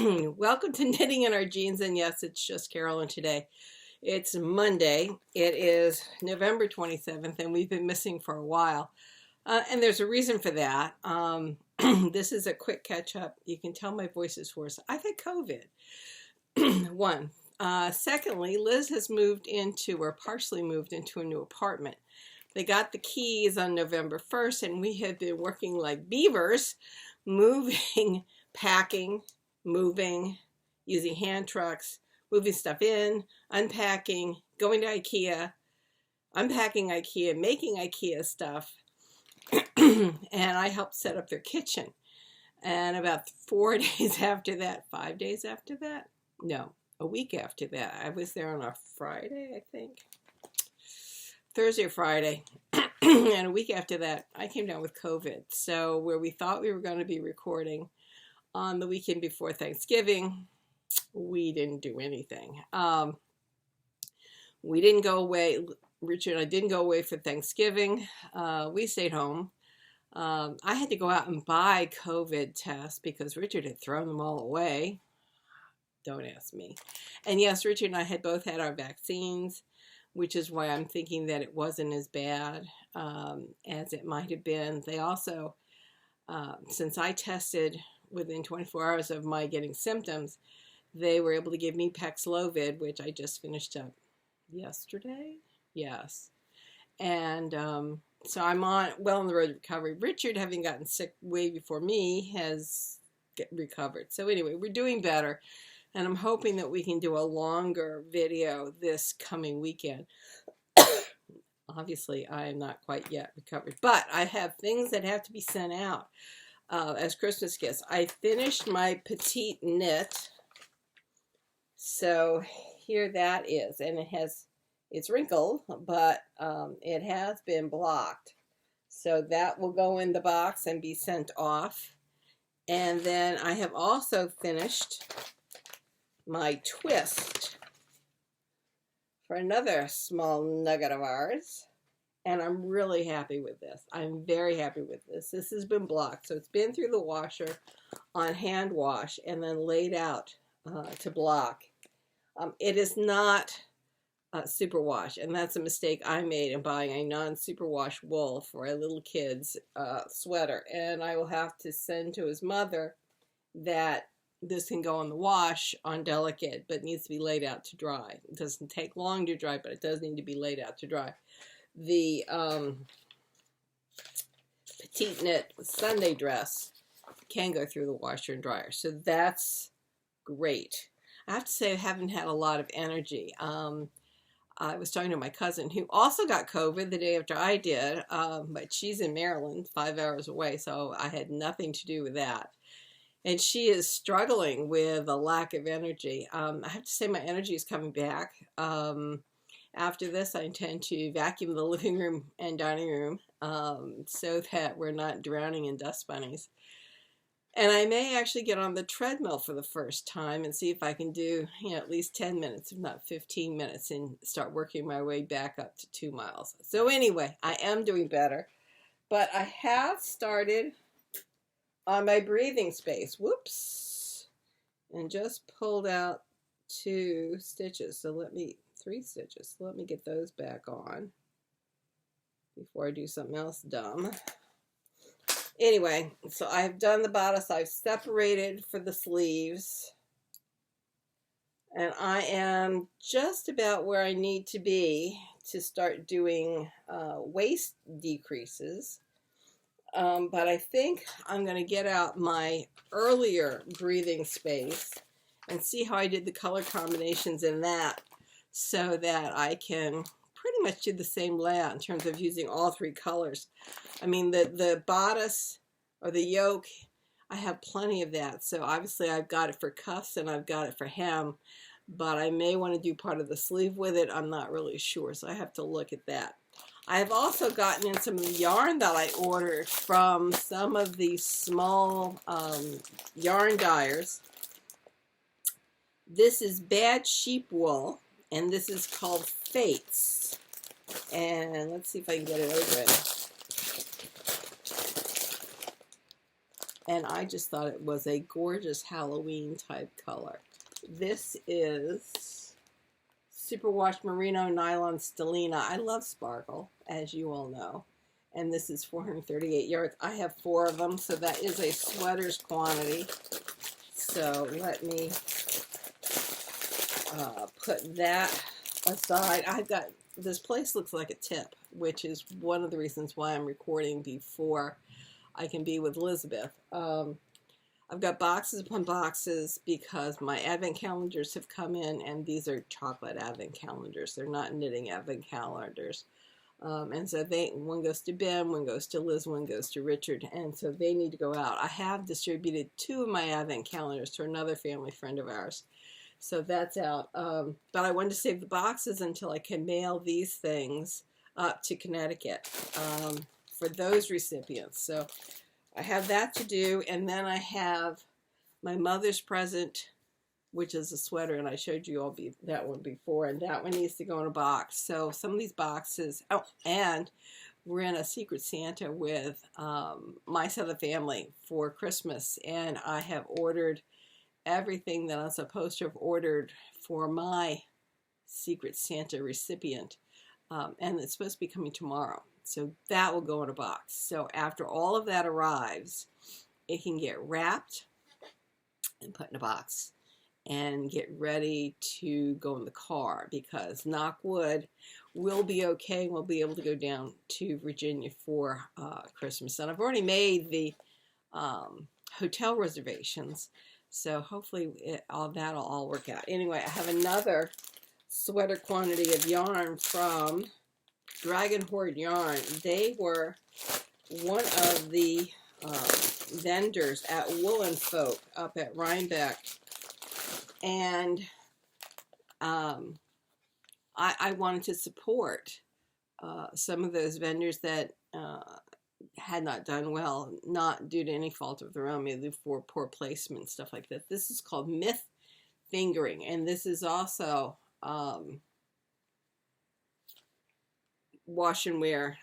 Welcome to Knitting in Our Jeans, and yes, it's just Carolyn today. It's Monday. It is November 27th, and we've been missing for a while. And there's a reason for that. This is a quick catch-up. You can tell my voice is hoarse. I've had COVID. One. Secondly, Liz has moved into, or partially moved into, a new apartment. They got the keys on November 1st, and we have been working like beavers, moving, packing, moving, using hand trucks, moving stuff in, unpacking, going to IKEA, unpacking IKEA, making IKEA stuff. And I helped set up their kitchen. And about 4 days after that, 5 days after that, no, a week after that, I was there on a Friday, I think. Thursday or Friday. And a week after that, I came down with COVID. So where we thought we were going to be recording on the weekend before Thanksgiving, we didn't do anything. We didn't go away. Richard and I didn't go away for Thanksgiving. We stayed home. I had to go out and buy COVID tests because Richard had thrown them all away. Don't ask me. And yes, Richard and I had both had our vaccines, which is why I'm thinking that it wasn't as bad as it might have been. They also, since I tested within 24 hours of my getting symptoms, they were able to give me Paxlovid, which I just finished up yesterday. Yes. And so I'm well on the road to recovery. Richard, having gotten sick way before me, has recovered. So anyway, we're doing better. And I'm hoping that we can do a longer video this coming weekend. Obviously, I am not quite yet recovered, but I have things that have to be sent out as Christmas gifts. I finished my petite knit. So here that is. And it's wrinkled, but it has been blocked. So that will go in the box and be sent off. And then I have also finished my twist for another small nugget of ours, and I'm really happy with this. I'm very happy with this. This has been blocked, so it's been through the washer on hand wash and then laid out to block. It is not superwash, and that's a mistake I made in buying a non-superwash wool for a little kid's sweater, and I will have to send to his mother that this can go on the wash on delicate, but needs to be laid out to dry. It doesn't take long to dry, but it does need to be laid out to dry. The petite knit Sunday dress can go through the washer and dryer, so that's great. I have to say I haven't had a lot of energy. I was talking to my cousin who also got COVID the day after I did, but she's in Maryland, 5 hours away, so I had nothing to do with that. And she is struggling with a lack of energy. I have to say my energy is coming back. After this, I intend to vacuum the living room and dining room so that we're not drowning in dust bunnies. And I may actually get on the treadmill for the first time and see if I can do at least 10 minutes, if not 15 minutes, and start working my way back up to 2 miles. So anyway, I am doing better. But I have started on my breathing space, whoops, and just pulled out 2 stitches. So 3 stitches. So let me get those back on before I do something else dumb. Anyway, so I've done the bodice. I've separated for the sleeves. And I am just about where I need to be to start doing waist decreases. But I think I'm going to get out my earlier breathing space and see how I did the color combinations in that so that I can pretty much do the same layout in terms of using all 3 colors. I mean, the bodice or the yoke, I have plenty of that. So obviously I've got it for cuffs and I've got it for hem, but I may want to do part of the sleeve with it. I'm not really sure, so I have to look at that. I have also gotten in some yarn that I ordered from some of these small yarn dyers. This is Bad Sheep Wool, and this is called Fates. And let's see if I can get it open. and I just thought it was a gorgeous Halloween type color. This is Superwash Merino Nylon Stellina. I love sparkle, as you all know. And this is 438 yards. I have 4 of them, so that is a sweater's quantity. So let me put that aside. I've got, this place looks like a tip, which is one of the reasons why I'm recording before I can be with Elizabeth. I've got boxes upon boxes because my advent calendars have come in, and these are chocolate advent calendars. They're not knitting advent calendars. And so one goes to Ben, one goes to Liz, one goes to Richard, and so they need to go out. I have distributed 2 of my advent calendars to another family friend of ours. So that's out. But I wanted to save the boxes until I can mail these things up to Connecticut for those recipients. So I have that to do, and then I have my mother's present, which is a sweater, and I showed you all that one before, and that one needs to go in a box. So some of these boxes, oh, and we're in a Secret Santa with my side of the family for Christmas, and I have ordered everything that I'm supposed to have ordered for my Secret Santa recipient, and it's supposed to be coming tomorrow. So that will go in a box. So after all of that arrives, it can get wrapped and put in a box and get ready to go in the car, because knock wood, we'll be okay. We'll be able to go down to Virginia for Christmas. And I've already made the hotel reservations, so hopefully that'll all work out. Anyway, I have another sweater quantity of yarn from Dragon Horde Yarn. They were one of the vendors at Woolen Folk up at Rhinebeck, and I wanted to support some of those vendors that had not done well, not due to any fault of their own, maybe for poor placement, stuff like that. This is called Myth Fingering, and this is also wash and wear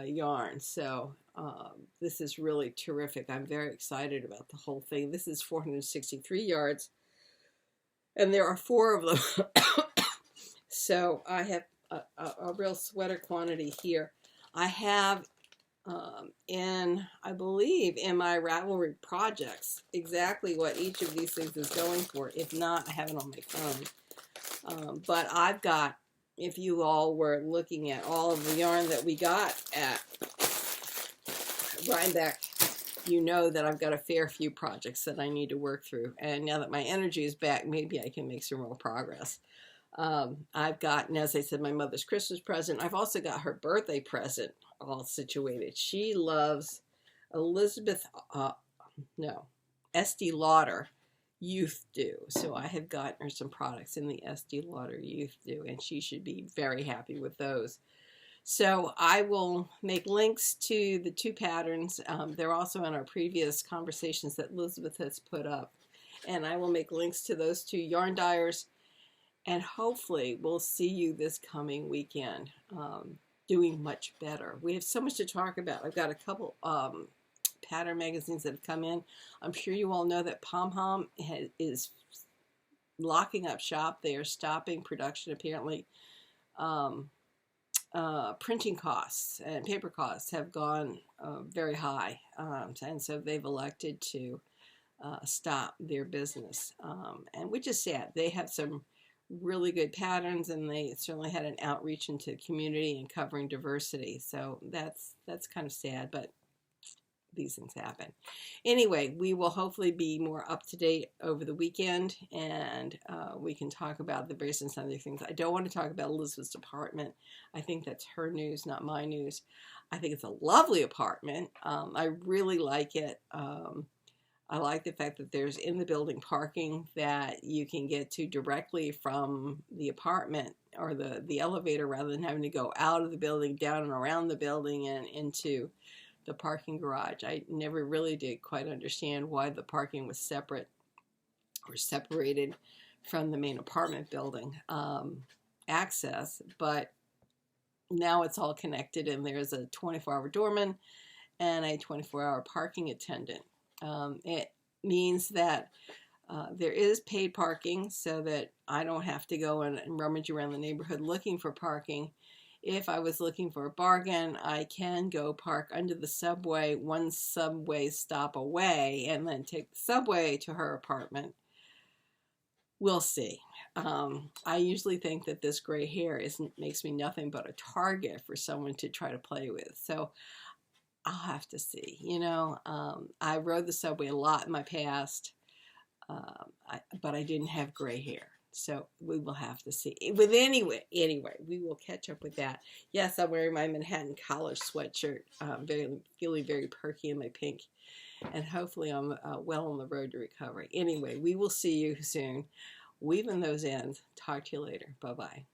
yarn. So this is really terrific. I'm very excited about the whole thing. This is 463 yards, and there are 4 of them. So I have a real sweater quantity here. I have I believe in my Ravelry projects exactly what each of these things is going for. If not, I have it on my phone. But I've got, if you all were looking at all of the yarn that we got at Rhinebeck, you know that I've got a fair few projects that I need to work through. And now that my energy is back, maybe I can make some real progress. I've gotten, as I said, my mother's Christmas present. I've also got her birthday present all situated. She loves Elizabeth, Estee Lauder Youth Dew. So I have gotten her some products in the Estee Lauder Youth Dew, and she should be very happy with those. So I will make links to the 2 patterns. They're also in our previous conversations that Elizabeth has put up. And I will make links to those 2 yarn dyers. And hopefully we'll see you this coming weekend doing much better. We have so much to talk about. I've got a couple pattern magazines that have come in. I'm sure you all know that Pom Pom is locking up shop. They are stopping production apparently. Printing costs and paper costs have gone very high, and so they've elected to stop their business, and which is sad. They have some really good patterns, and they certainly had an outreach into the community and covering diversity. So that's kind of sad, but these things happen. Anyway, we will hopefully be more up to date over the weekend, and we can talk about the various and other things. I don't want to talk about Elizabeth's apartment. I think that's her news, not my news. I think it's a lovely apartment. I really like it. I like the fact that there's in the building parking that you can get to directly from the apartment or the elevator, rather than having to go out of the building, down and around the building and into the parking garage. I never really did quite understand why the parking was separate or separated from the main apartment building access, but now it's all connected, and there's a 24-hour doorman and a 24-hour parking attendant. It means that there is paid parking so that I don't have to go and rummage around the neighborhood looking for parking. If I was looking for a bargain, I can go park under the subway, one subway stop away, and then take the subway to her apartment. We'll see. I usually think that this gray hair makes me nothing but a target for someone to try to play with. So I'll have to see. I rode the subway a lot in my past, but I didn't have gray hair. So we will have to see. Anyway, we will catch up with that. Yes, I'm wearing my Manhattan collar sweatshirt, feeling very perky in my pink, and hopefully I'm well on the road to recovery. Anyway, we will see you soon. Weaving those ends. Talk to you later. Bye-bye.